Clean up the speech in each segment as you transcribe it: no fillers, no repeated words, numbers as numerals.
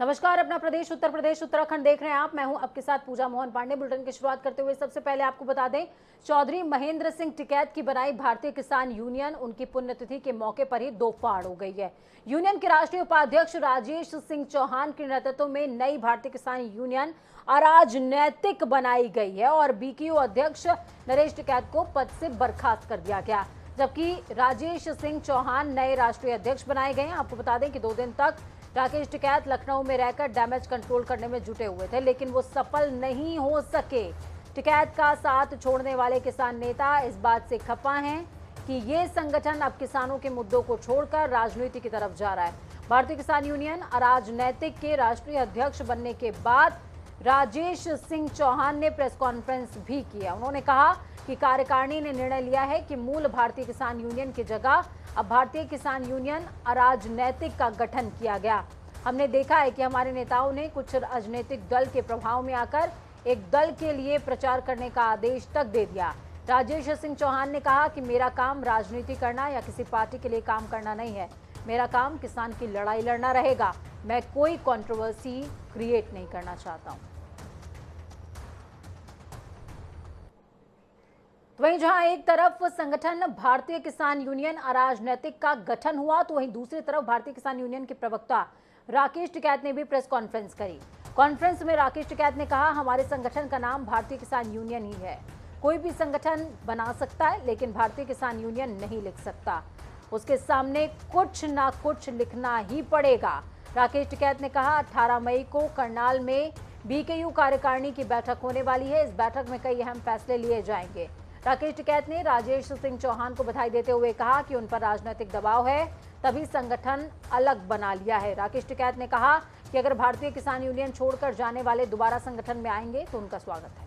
नमस्कार, अपना प्रदेश उत्तर प्रदेश उत्तराखंड देख रहे हैं आप। मैं हूं आपके साथ पूजा मोहन पांडे। बुलेटिन की शुरुआत करते हुए सबसे पहले आपको बता दें, चौधरी महेंद्र सिंह टिकैत की बनाई भारतीय किसान यूनियन उनकी पुण्यतिथि के मौके पर ही दो फाड़ हो गई है। यूनियन के राष्ट्रीय उपाध्यक्ष राजेश सिंह चौहान के नेतृत्व में नई भारतीय किसान यूनियन अराजनैतिक बनाई गई है और बीकेयू अध्यक्ष नरेश टिकैत को पद से बर्खास्त कर दिया गया, जबकि राजेश सिंह चौहान नए राष्ट्रीय अध्यक्ष बनाए गए हैं। आपको बता दें कि 2 दिन तक राकेश टिकैत लखनऊ में रहकर डैमेज कंट्रोल करने में जुटे हुए थे, लेकिन वो सफल नहीं हो सके। टिकैत का साथ छोड़ने वाले किसान नेता इस बात से खफा हैं कि ये संगठन अब किसानों के मुद्दों को छोड़कर राजनीति की तरफ जा रहा है। भारतीय किसान यूनियन अराजनैतिक के राष्ट्रीय अध्यक्ष बनने के बाद राजेश सिंह चौहान ने प्रेस कॉन्फ्रेंस भी किया। उन्होंने कहा कि कार्यकारिणी ने निर्णय लिया है कि मूल भारतीय किसान यूनियन की जगह अब भारतीय किसान यूनियन अराजनैतिक का गठन किया गया। हमने देखा है कि हमारे नेताओं ने कुछ राजनीतिक दल के प्रभाव में आकर एक दल के लिए प्रचार करने का आदेश तक दे दिया। राजेश सिंह चौहान ने कहा कि मेरा काम राजनीति करना या किसी पार्टी के लिए काम करना नहीं है, मेरा काम किसान की लड़ाई लड़ना रहेगा। मैं कोई कंट्रोवर्सी क्रिएट नहीं करना चाहता हूं। वहीं जहां एक तरफ संगठन भारतीय किसान यूनियन अराजनैतिक का गठन हुआ, तो वहीं दूसरी तरफ भारतीय किसान यूनियन के प्रवक्ता राकेश टिकैत ने भी प्रेस कॉन्फ्रेंस करी। कॉन्फ्रेंस में राकेश टिकैत ने कहा, हमारे संगठन का नाम भारतीय किसान यूनियन ही है। कोई भी संगठन बना सकता है, लेकिन भारतीय किसान यूनियन नहीं लिख सकता। उसके सामने कुछ ना कुछ लिखना ही पड़ेगा। राकेश टिकैत ने कहा, 18 मई को करनाल में बीकेयू कार्यकारिणी की बैठक होने वाली है। इस बैठक में कई अहम फैसले लिए जाएंगे। राकेश टिकैत ने राजेश सिंह चौहान को बधाई देते हुए कहा कि उन पर राजनीतिक दबाव है, तभी संगठन अलग बना लिया है। राकेश टिकैत ने कहा कि अगर भारतीय किसान यूनियन छोड़कर जाने वाले दोबारा संगठन में आएंगे तो उनका स्वागत है।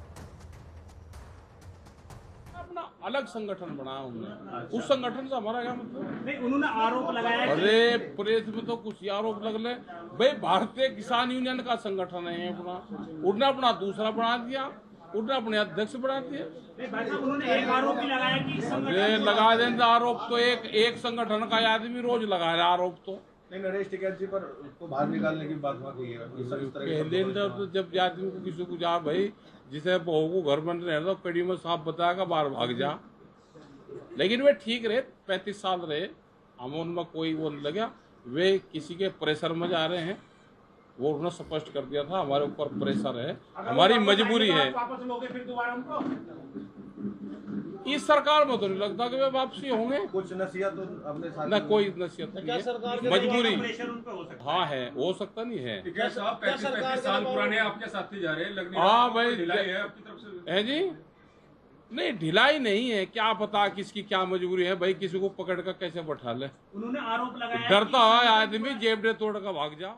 अपना अलग संगठन बनाया उन्होंने, उस संगठन से हमारा क्या मतलब नहीं। उन्होंने आरोप लगाया, अरे प्रेस में तो कुछ आरोप लग ले भाई, भारतीय किसान यूनियन का संगठन है अपना, उन्होंने अपना दूसरा बना दिया, उन्होंने अपने अध्यक्ष बना दिया। उन्होंने एक आरोप भी लगाया कि अरे लगा देंगे आरोप तो एक संगठन का आदमी रोज लगा रहा आरोप तो नहीं। नरेश टिकैत जी पर उसको बाहर निकालने की बात हुआ की है। पहले तो जब आदमी को किसी को जा भाई, जिसे बहू को घर बन रहे तो कड़ी में साफ बताया बाहर भाग जा, लेकिन वे ठीक रहे, 35 साल रहे, हम उनमें कोई वो नहीं लगा। वे किसी के प्रेशर में जा रहे हैं, वो उन्होंने स्पष्ट कर दिया था हमारे ऊपर प्रेशर है, हमारी मजबूरी है। वापस लोगे फिर दोबारा उनको? इस सरकार में तो नहीं लगता कि वे वापसी होंगे। कुछ नसीहत अपने साथ न कोई नसीहत नहीं है, मजबूरी। प्रेशर उन पे हो सकता हाँ है, हो सकता नहीं है। क्या साहब 35 साल पुराने आपके साथी जा रहे हैं, लगने हाँ भाई, ढिलाई है आपकी तरफ से है जी। नहीं ढिलाई नहीं है, क्या पता किसकी क्या मजबूरी है भाई, किसी को पकड़ कर कैसे बैठा ले। उन्होंने आरोप लगाया, डरता है आदमी जेब तोड़ कर भाग जा।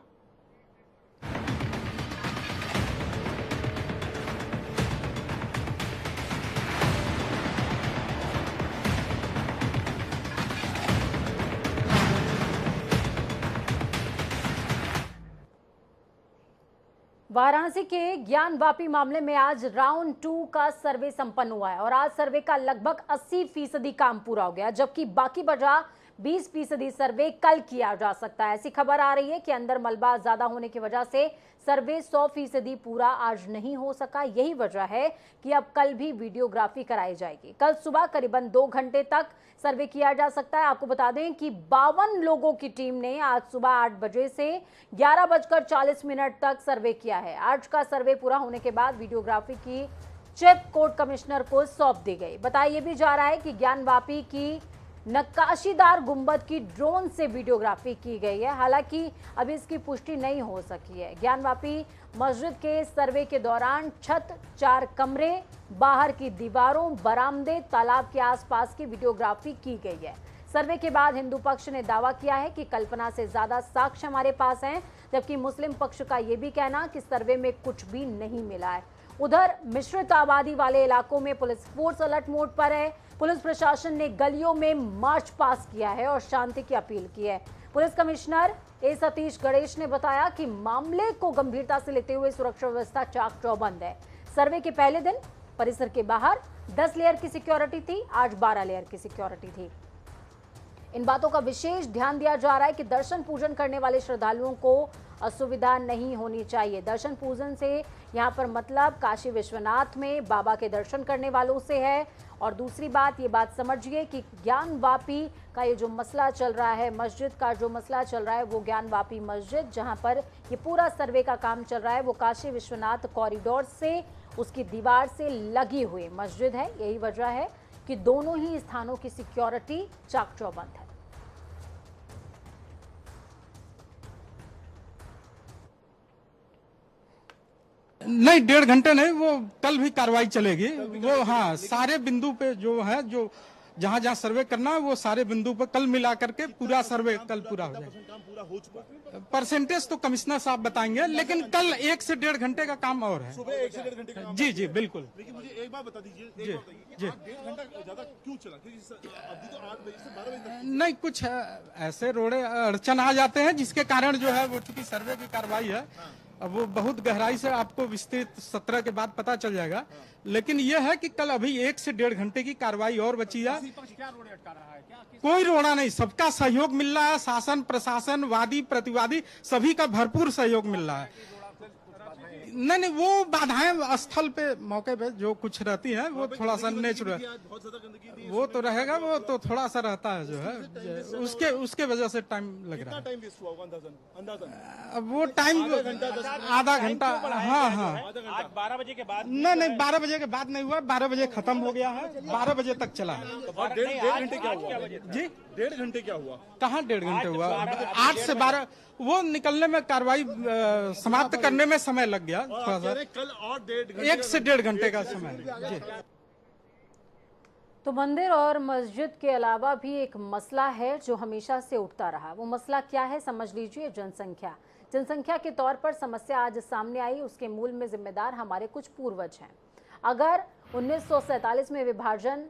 वाराणसी के ज्ञानवापी मामले में आज राउंड 2 का सर्वे संपन्न हुआ है और आज सर्वे का लगभग 80% काम पूरा हो गया, जबकि बाकी बचा 20% सर्वे कल किया जा सकता है। ऐसी खबर आ रही है कि अंदर मलबा ज्यादा होने की वजह से सर्वे 100% पूरा आज नहीं हो सका। यही वजह है कि अब कल भी वीडियोग्राफी कराई जाएगी। कल सुबह करीबन 2 घंटे तक सर्वे किया जा सकता है। आपको बता दें कि 52 लोगों की टीम ने आज सुबह 8 बजे से 11:40 तक सर्वे किया है। आज का सर्वे पूरा होने के बाद वीडियोग्राफी की चिप कोर्ट कमिश्नर को सौंप दी गई। बताया भी जा रहा है कि ज्ञानवापी की नक्काशीदार गुंबद की ड्रोन से वीडियोग्राफी की गई है, हालांकि अभी इसकी पुष्टि नहीं हो सकी है। ज्ञानवापी मस्जिद के सर्वे के दौरान छत, 4 कमरे, बाहर की दीवारों, बरामदे, तालाब के आसपास की वीडियोग्राफी की गई है। सर्वे के बाद हिंदू पक्ष ने दावा किया है कि कल्पना से ज्यादा साक्ष्य हमारे पास हैं, जबकि मुस्लिम पक्ष का यह भी कहना कि सर्वे में कुछ भी नहीं मिला है। उधर मिश्रित आबादी वाले इलाकों में पुलिस फोर्स अलर्ट मोड पर है। पुलिस प्रशासन ने गलियों में मार्च पास किया है और शांति की अपील की है। पुलिस कमिश्नर ए सतीश गणेश ने बताया कि मामले को गंभीरता से लेते हुए सुरक्षा व्यवस्था चाक चौबंद है। सर्वे के पहले दिन परिसर के बाहर 10 लेयर की सिक्योरिटी थी, आज 12 लेयर की सिक्योरिटी थी। इन बातों का विशेष ध्यान दिया जा रहा है कि दर्शन पूजन करने वाले श्रद्धालुओं को असुविधा नहीं होनी चाहिए। दर्शन पूजन से यहाँ पर मतलब काशी विश्वनाथ में बाबा के दर्शन करने वालों से है। और दूसरी बात, ये बात समझिए कि ज्ञानवापी का ये जो मसला चल रहा है, मस्जिद का जो मसला चल रहा है, वो ज्ञानवापी मस्जिद जहाँ पर ये पूरा सर्वे का काम चल रहा है, वो काशी विश्वनाथ कॉरिडोर से, उसकी दीवार से लगी हुई मस्जिद है। यही वजह है कि दोनों ही स्थानों की सिक्योरिटी चाक चौबंद है। नहीं, 1.5 घंटे नहीं, वो कल भी कार्रवाई चलेगी। वो हाँ, सारे बिंदु पे जो है, जो जहाँ जहाँ सर्वे करना है, वो सारे बिंदु पे कल मिला करके पूरा सर्वे कल पूरा हो जाएगा। परसेंटेज तो कमिश्नर साहब बताएंगे, लेकिन कल 1 से 1.5 घंटे का काम और है। सुबह 1 से 1.5 घंटे का काम जी जी बिल्कुल। लेकिन मुझे एक बात बता दीजिए, जी, जी। 1.5 घंटा ज्यादा क्यों चला? क्योंकि अभी तो 8 बजे से 12 बजे तक। नहीं, कुछ ऐसे रोड़े अड़चन आ जाते हैं जिसके कारण जो है वो, चूंकि सर्वे की कार्रवाई है, अब वो बहुत गहराई से आपको विस्तृत सत्र के बाद पता चल जाएगा। लेकिन यह है कि कल अभी 1 से 1.5 घंटे की कार्रवाई और बची है। कोई रोड़ा नहीं, सबका सहयोग मिल रहा है। शासन, प्रशासन, वादी प्रतिवादी सभी का भरपूर सहयोग मिल रहा है। नहीं, वो बाधाएं स्थल पे, मौके पे जो कुछ रहती है, वो थोड़ा सा नेचुरल, वो तो रहेगा, वो तो थोड़ा सा रहता है जो है, उसके वजह से टाइम लग रहा है। टाइम वेस्ट हुआ होगा अंदाजन? अब वो टाइम आधा घंटा, हाँ हाँ। आज 12 बजे के बाद नहीं, 12 बजे के बाद नहीं हुआ, 12 बजे खत्म हो गया है, 12 बजे तक चला है। और 1.5 घंटे क्या हुआ जी? 1.5 घंटे क्या हुआ? कहाँ 1.5 घंटे हुआ? 8 से 12 वो निकलने में, कार्रवाई समाप्त करने में समय लग गया थोड़ा सा। कल और 1.5 घंटे, 1 से 1.5 घंटे का समय जी। तो मंदिर और मस्जिद के अलावा भी एक मसला है जो हमेशा से उठता रहा। वो मसला क्या है, समझ लीजिए। जनसंख्या के तौर पर समस्या आज सामने आई, उसके मूल में जिम्मेदार हमारे कुछ पूर्वज हैं। अगर 1947 में विभाजन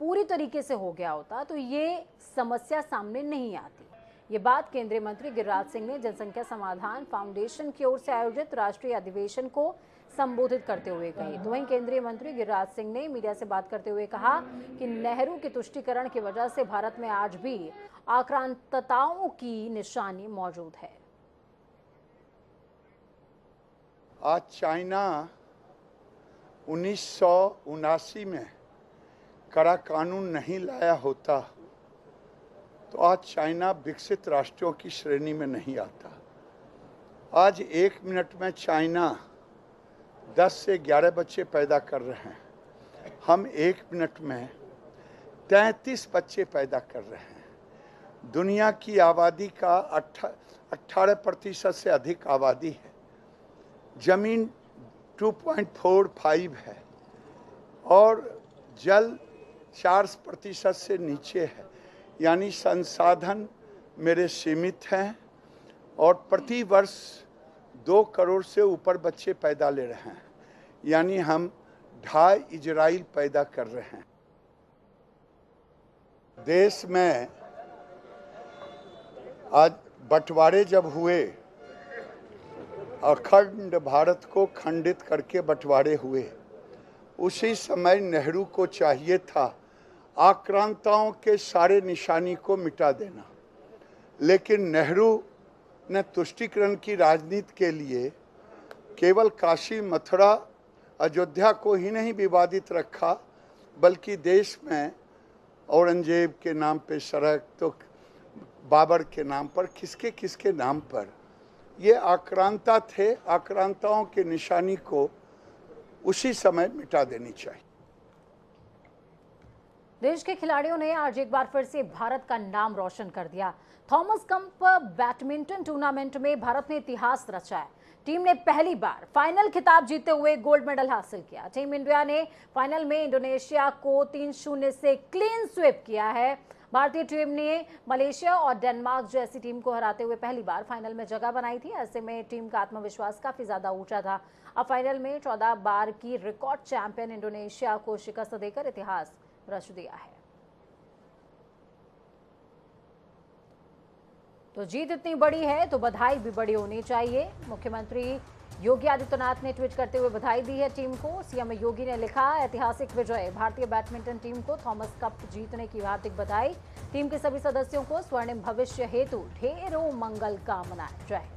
पूरी तरीके से हो गया होता तो ये समस्या सामने नहीं आती। ये बात केंद्रीय मंत्री गिरिराज सिंह ने जनसंख्या समाधान फाउंडेशन की ओर से आयोजित राष्ट्रीय अधिवेशन को संबोधित करते हुए कही। तो वहीं केंद्रीय मंत्री गिरिराज सिंह ने मीडिया से बात करते हुए कहा कि नेहरू के तुष्टीकरण की वजह से भारत में आज भी आक्रांतताओं की निशानी मौजूद है। आज चाइना 1979 में कड़ा कानून नहीं लाया होता तो आज चाइना विकसित राष्ट्रों की श्रेणी में नहीं आता। आज 1 मिनट में चाइना 10 से 11 बच्चे पैदा कर रहे हैं। हम 1 मिनट में 33 बच्चे पैदा कर रहे हैं। दुनिया की आबादी का 18% से अधिक आबादी है। जमीन 2.45 है और जल 4% से नीचे है। यानी संसाधन मेरे सीमित हैं और प्रति वर्ष 2 करोड़ से ऊपर बच्चे पैदा ले रहे हैं। यानी हम 2.5 इजराइल पैदा कर रहे हैं। देश में आज बंटवारे जब हुए, अखंड भारत को खंडित करके बंटवारे हुए, उसी समय नेहरू को चाहिए था आक्रांताओं के सारे निशानी को मिटा देना। लेकिन नेहरू ने तुष्टीकरण की राजनीति के लिए केवल काशी, मथुरा, अयोध्या को ही नहीं विवादित रखा, बल्कि देश में औरंगजेब के नाम पे सड़क, तो बाबर के नाम पर, किसके नाम पर ये आक्रांता थे। आक्रांताओं के निशानी को उसी समय मिटा देनी चाहिए। देश के खिलाड़ियों ने आज एक बार फिर से भारत का नाम रोशन कर दिया। थॉमस कप बैडमिंटन टूर्नामेंट में भारत ने इतिहास रचा है। टीम ने पहली बार फाइनल खिताब जीतते हुए गोल्ड मेडल हासिल किया। टीम इंडिया ने फाइनल में इंडोनेशिया को 3-0 से क्लीन स्वीप किया है। भारतीय टीम ने मलेशिया और डेनमार्क जैसी टीम को हराते हुए पहली बार फाइनल में जगह बनाई थी। ऐसे में टीम का आत्मविश्वास काफी ज्यादा ऊंचा था। अब फाइनल में 14 बार की रिकॉर्ड चैंपियन इंडोनेशिया को शिकस्त देकर इतिहास रच दिया है। तो जीत इतनी बड़ी है तो बधाई भी बड़ी होनी चाहिए। मुख्यमंत्री योगी आदित्यनाथ ने ट्वीट करते हुए बधाई दी है टीम को। सीएम योगी ने लिखा, ऐतिहासिक विजय, भारतीय बैडमिंटन टीम को थॉमस कप जीतने की हार्दिक बधाई। टीम के सभी सदस्यों को स्वर्णिम भविष्य हेतु ढेरों मंगल कामनाएं। जय।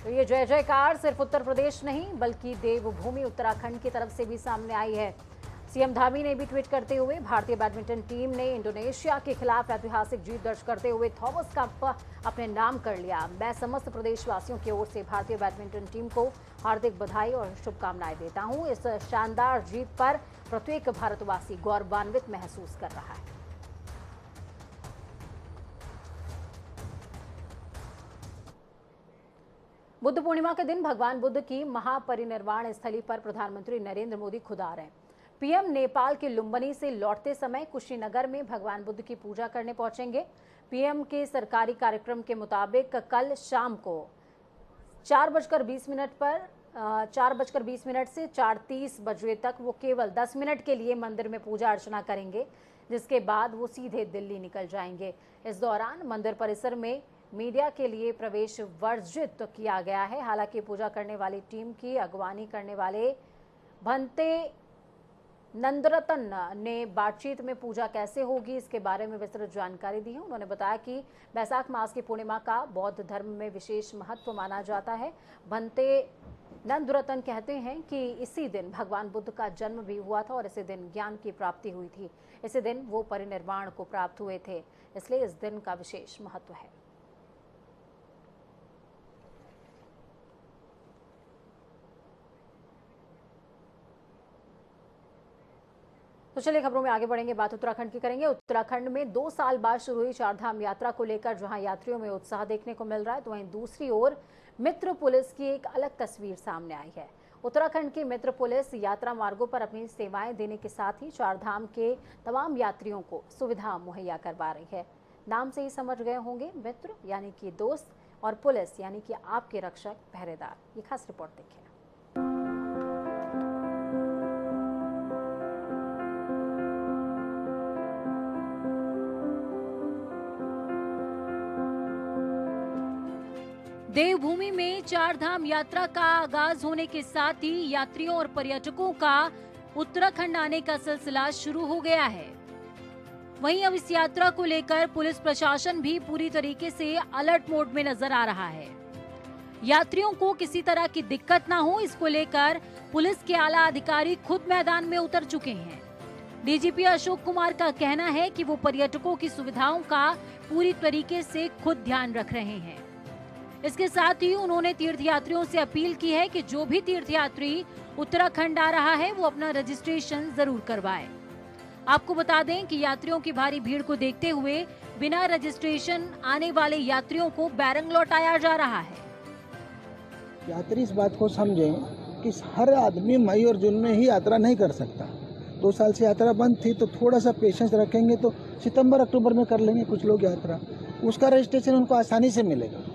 तो ये जय जयकार सिर्फ उत्तर प्रदेश नहीं बल्कि देवभूमि उत्तराखंड की तरफ से भी सामने आई है। सीएम धामी ने भी ट्वीट करते हुए भारतीय बैडमिंटन टीम ने इंडोनेशिया के खिलाफ ऐतिहासिक जीत दर्ज करते हुए थॉमस कप अपने नाम कर लिया। मैं समस्त प्रदेशवासियों की ओर से भारतीय बैडमिंटन टीम को हार्दिक बधाई और शुभकामनाएं देता हूं। इस शानदार जीत पर प्रत्येक भारतवासी गौरवान्वित महसूस कर रहा है। बुद्ध पूर्णिमा के दिन भगवान बुद्ध की महापरिनिर्वाण स्थली पर प्रधानमंत्री नरेंद्र मोदी खुद आ रहे हैं। पीएम नेपाल के लुम्बिनी से लौटते समय कुशीनगर में भगवान बुद्ध की पूजा करने पहुंचेंगे। पीएम के सरकारी कार्यक्रम के मुताबिक कल शाम को 4:20 से 4:30 बजे तक वो केवल 10 मिनट के लिए मंदिर में पूजा अर्चना करेंगे, जिसके बाद वो सीधे दिल्ली निकल जाएंगे। इस दौरान मंदिर परिसर में मीडिया के लिए प्रवेश वर्जित किया गया है। हालांकि पूजा करने वाली टीम की अगवानी करने वाले भंते नंदरतन ने बातचीत में पूजा कैसे होगी इसके बारे में विस्तृत जानकारी दी है। उन्होंने बताया कि बैसाख मास की पूर्णिमा का बौद्ध धर्म में विशेष महत्व माना जाता है। भंते नंदरतन कहते हैं कि इसी दिन भगवान बुद्ध का जन्म भी हुआ था और इसी दिन ज्ञान की प्राप्ति हुई थी। इसी दिन वो परिनिर्वाण को प्राप्त हुए थे, इसलिए इस दिन का विशेष महत्व है। तो चलिए खबरों में आगे बढ़ेंगे, बात उत्तराखंड की करेंगे। उत्तराखंड में 2 साल बाद शुरू हुई चारधाम यात्रा को लेकर जहां यात्रियों में उत्साह देखने को मिल रहा है, तो वहीं दूसरी ओर मित्र पुलिस की एक अलग तस्वीर सामने आई है। उत्तराखंड की मित्र पुलिस यात्रा मार्गों पर अपनी सेवाएं देने के साथ ही चारधाम के तमाम यात्रियों को सुविधा मुहैया करवा रही है। नाम से ही समझ गए होंगे, मित्र यानी कि दोस्त और पुलिस यानी कि आपके रक्षक पहरेदार। ये खास रिपोर्ट देखिए। देवभूमि में चारधाम यात्रा का आगाज होने के साथ ही यात्रियों और पर्यटकों का उत्तराखंड आने का सिलसिला शुरू हो गया है। वहीं अब इस यात्रा को लेकर पुलिस प्रशासन भी पूरी तरीके से अलर्ट मोड में नजर आ रहा है। यात्रियों को किसी तरह की दिक्कत ना हो, इसको लेकर पुलिस के आला अधिकारी खुद मैदान में उतर चुके हैं। डीजीपी अशोक कुमार का कहना है कि वो पर्यटकों की सुविधाओं का पूरी तरीके से खुद ध्यान रख रहे हैं। इसके साथ ही उन्होंने तीर्थयात्रियों से अपील की है कि जो भी तीर्थयात्री उत्तराखंड आ रहा है वो अपना रजिस्ट्रेशन जरूर करवाए। आपको बता दें कि यात्रियों की भारी भीड़ को देखते हुए बिना रजिस्ट्रेशन आने वाले यात्रियों को बैरंग लौटाया जा रहा है। यात्री इस बात को समझें कि हर आदमी मई और जून में ही यात्रा नहीं कर सकता। 2 साल से यात्रा बंद थी, तो थोड़ा सा पेशेंस रखेंगे तो सितंबर अक्टूबर में कर लेंगे कुछ लोग यात्रा। उसका रजिस्ट्रेशन उनको आसानी से मिलेगा।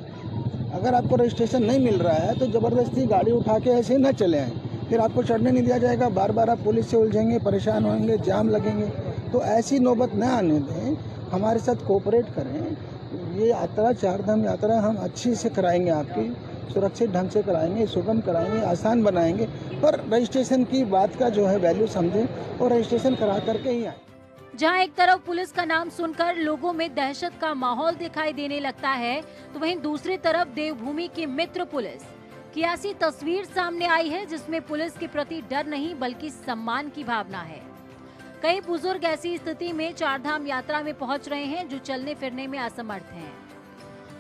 अगर आपको रजिस्ट्रेशन नहीं मिल रहा है तो ज़बरदस्ती गाड़ी उठा के ऐसे न चले आएँ, फिर आपको चढ़ने नहीं दिया जाएगा। बार बार आप पुलिस से उलझेंगे, परेशान होंगे, जाम लगेंगे। तो ऐसी नौबत न आने दें, हमारे साथ कोऑपरेट करें। ये यात्रा चारधाम यात्रा हम अच्छी से कराएंगे, आपकी सुरक्षित ढंग से कराएंगे, सुगम कराएंगे, आसान बनाएंगे। पर रजिस्ट्रेशन की बात का जो है वैल्यू समझें और रजिस्ट्रेशन करा करके ही आए। जहां एक तरफ पुलिस का नाम सुनकर लोगों में दहशत का माहौल दिखाई देने लगता है, तो वहीं दूसरी तरफ देवभूमि की मित्र पुलिस की ऐसी तस्वीर सामने आई है जिसमें पुलिस के प्रति डर नहीं बल्कि सम्मान की भावना है। कई बुजुर्ग ऐसी स्थिति में चारधाम यात्रा में पहुंच रहे हैं जो चलने फिरने में असमर्थ हैं।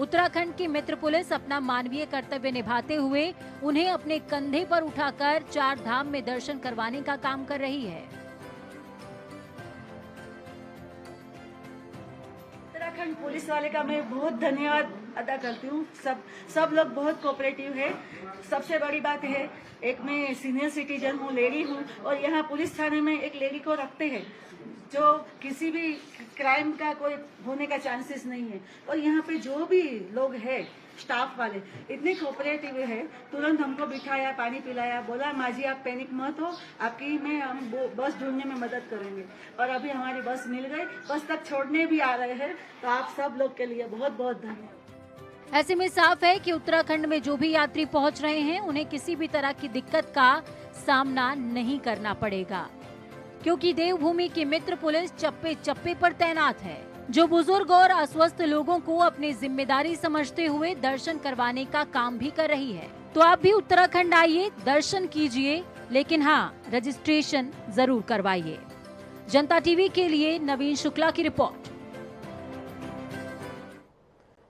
उत्तराखंड की मित्र पुलिस अपना मानवीय कर्तव्य निभाते हुए उन्हें अपने कंधे पर उठाकर चारधाम में दर्शन करवाने का काम कर रही है। उत्तराखंड पुलिस वाले का मैं बहुत धन्यवाद अदा करती हूँ। सब लोग बहुत कोऑपरेटिव है। सबसे बड़ी बात है, एक मैं सीनियर सिटीजन हूँ, लेडी हूँ, और यहाँ पुलिस थाने में एक लेडी को रखते हैं जो किसी भी क्राइम का कोई होने का चांसेस नहीं है। और यहाँ पे जो भी लोग हैं स्टाफ वाले इतने कोऑपरेटिव है, तुरंत हमको बिठाया, पानी पिलाया, बोला माँ जी आप पैनिक मत हो, आपकी में हम बस ढूंढने में मदद करेंगे। और अभी हमारी बस मिल गई, बस तक छोड़ने भी आ रहे हैं। तो आप सब लोग के लिए बहुत बहुत धन्यवाद। ऐसे में साफ है कि उत्तराखंड में जो भी यात्री पहुंच रहे हैं उन्हें किसी भी तरह की दिक्कत का सामना नहीं करना पड़ेगा, क्योंकि देवभूमि की मित्र पुलिस चप्पे चप्पे पर तैनात है, जो बुजुर्ग और अस्वस्थ लोगों को अपनी जिम्मेदारी समझते हुए दर्शन करवाने का काम भी कर रही है। तो आप भी उत्तराखंड आइए, दर्शन कीजिए, लेकिन हाँ, रजिस्ट्रेशन जरूर करवाइए। जनता टीवी के लिए नवीन शुक्ला की रिपोर्ट।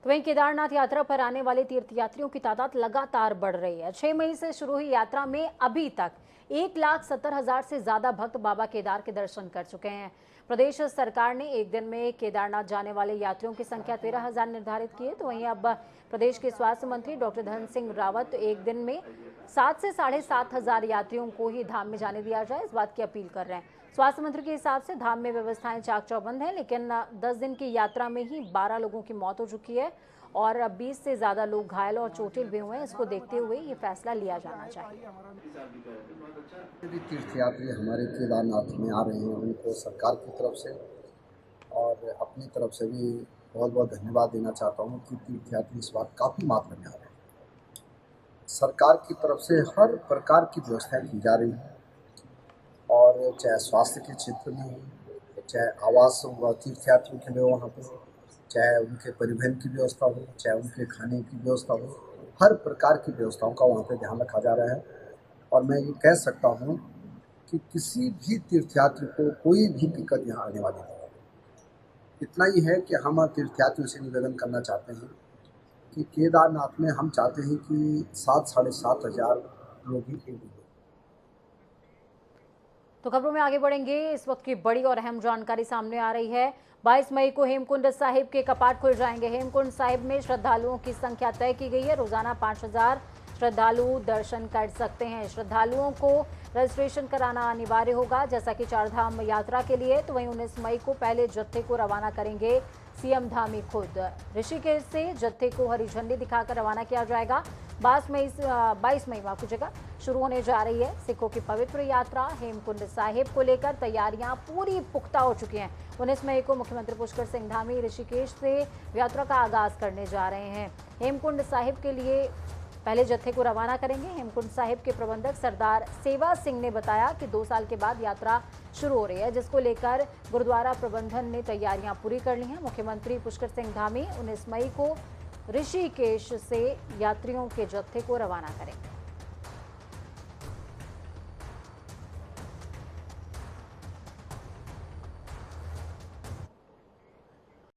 तो वहीं केदारनाथ यात्रा पर आने वाले तीर्थयात्रियों की तादाद लगातार बढ़ रही है। 6 मई से शुरू हुई यात्रा में अभी तक 1,70,000 से ज्यादा भक्त बाबा केदार के दर्शन कर चुके हैं। प्रदेश सरकार ने एक दिन में केदारनाथ जाने वाले यात्रियों की संख्या 13,000 निर्धारित की है। तो वहीं अब प्रदेश के स्वास्थ्य मंत्री डॉक्टर धन सिंह रावत एक दिन में 7 से 7,500 यात्रियों को ही धाम में जाने दिया जाए, इस बात की अपील कर रहे हैं। स्वास्थ्य मंत्री के हिसाब से धाम में व्यवस्थाएं चाक चौबंद हैं, लेकिन 10 दिन की यात्रा में ही 12 लोगों की मौत हो चुकी है और 20 से ज्यादा लोग घायल और चोटिल भी हुए हैं। इसको देखते हुए ये फैसला लिया जाना चाहिए। भी तीर्थयात्री हमारे केदारनाथ में आ रहे हैं, उनको सरकार की तरफ से और अपनी तरफ से भी बहुत बहुत धन्यवाद देना चाहता हूँ कि तीर्थयात्री इस बार काफ़ी मात्रा में आ रहे हैं। सरकार की तरफ से हर प्रकार की व्यवस्थाएं की जा रही हैं, और चाहे स्वास्थ्य के क्षेत्र में हो, चाहे आवास तीर्थयात्रियों के लिए हो वहाँ पर, चाहे उनके परिवहन की व्यवस्था हो, चाहे उनके खाने की व्यवस्था हो, हर प्रकार की व्यवस्थाओं का वहाँ पर ध्यान रखा जा रहा है। और मैं ये कह सकता हूँ कि किसी भी तीर्थयात्री को कोई भी दिक्कत यहाँ आने वाली नहीं है। इतना ही है कि हम तीर्थयात्रियों से निवेदन करना चाहते हैं कि केदारनाथ में हम चाहते हैं कि 7,000-7,500 लोग ही एक। तो खबरों में आगे बढ़ेंगे। इस वक्त की बड़ी और अहम जानकारी सामने आ रही है। 22 मई को हेमकुंड साहिब के कपाट खुल जाएंगे। हेमकुंड साहिब में श्रद्धालुओं की संख्या तय की गई है। रोजाना 5,000 श्रद्धालु दर्शन कर सकते हैं। श्रद्धालुओं को रजिस्ट्रेशन कराना अनिवार्य होगा, जैसा कि चारधाम यात्रा के लिए। तो वहीं 19 मई को पहले जत्थे को रवाना करेंगे सीएम धामी खुद। ऋषिकेश से जत्थे को हरी झंडी दिखाकर रवाना किया जाएगा। 22 मई माफ कीजिएगा शुरू होने जा रही है सिखों की पवित्र यात्रा। हेमकुंड साहिब को लेकर तैयारियां पूरी पुख्ता हो चुकी हैं। 19 मई को मुख्यमंत्री पुष्कर सिंह धामी ऋषिकेश से यात्रा का आगाज करने जा रहे हैं। हेमकुंड साहिब के लिए पहले जत्थे को रवाना करेंगे। हेमकुंड साहिब के प्रबंधक सरदार सेवा सिंह ने बताया कि 2 साल के बाद यात्रा शुरू हो रही है, जिसको लेकर गुरुद्वारा प्रबंधन ने तैयारियां पूरी कर ली हैं। मुख्यमंत्री पुष्कर सिंह धामी 19 मई को ऋषिकेश से यात्रियों के जत्थे को रवाना करेंगे।